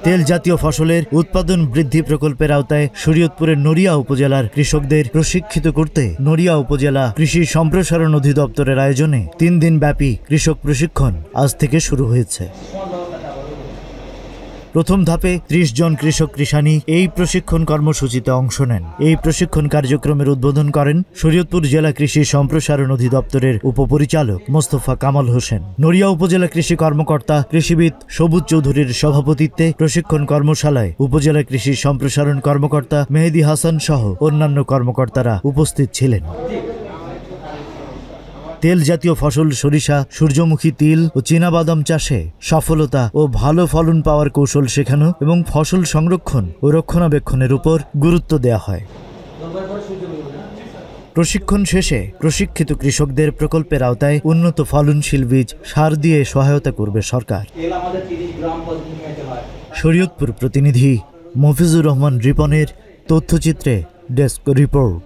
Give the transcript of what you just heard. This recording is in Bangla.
তেল জাতীয় ফসলের উৎপাদন বৃদ্ধি প্রকল্পের আওতায় শরীয়তপুরের নড়িয়া উপজেলার কৃষকদের প্রশিক্ষিত করতে নড়িয়া উপজেলা কৃষি সম্প্রসারণ অধিদপ্তরের আয়োজনে 3 দিন ব্যাপী কৃষক প্রশিক্ষণ আজ থেকে শুরু হয়েছে। প্রথম ধাপে 30 জন কৃষক কৃষানি এই প্রশিক্ষণ কর্মসূচিতে অংশ নেন। এই প্রশিক্ষণ কার্যক্রমের উদ্বোধন করেন শরীয়তপুর জেলা কৃষি সম্প্রসারণ অধিদপ্তরের উপপরিচালক মোস্তফা কামাল হোসেন। নড়িয়া উপজেলা কৃষি কর্মকর্তা কৃষিবিদ সবুজ চৌধুরীর সভাপতিত্বে প্রশিক্ষণ কর্মশালায় উপজেলা কৃষি সম্প্রসারণ কর্মকর্তা মেহেদি হাসান সহ অন্যান্য কর্মকর্তারা উপস্থিত ছিলেন। তেল জাতীয় ফসল সরিষা, সূর্যমুখী তিল ও চীনাবাদাম চাষে সফলতা ও ভালো ফলন পাওয়ার কৌশল শেখানো এবং ফসল সংরক্ষণ ও রক্ষণাবেক্ষণের উপর গুরুত্ব দেওয়া হয়। প্রশিক্ষণ শেষে প্রশিক্ষিত কৃষকদের প্রকল্পের আওতায় উন্নত ফলনশীল বীজ সার দিয়ে সহায়তা করবে সরকার। শরীয়তপুর প্রতিনিধি মফিজুর রহমান রিপনের তথ্যচিত্রে ডেস্ক রিপোর্ট।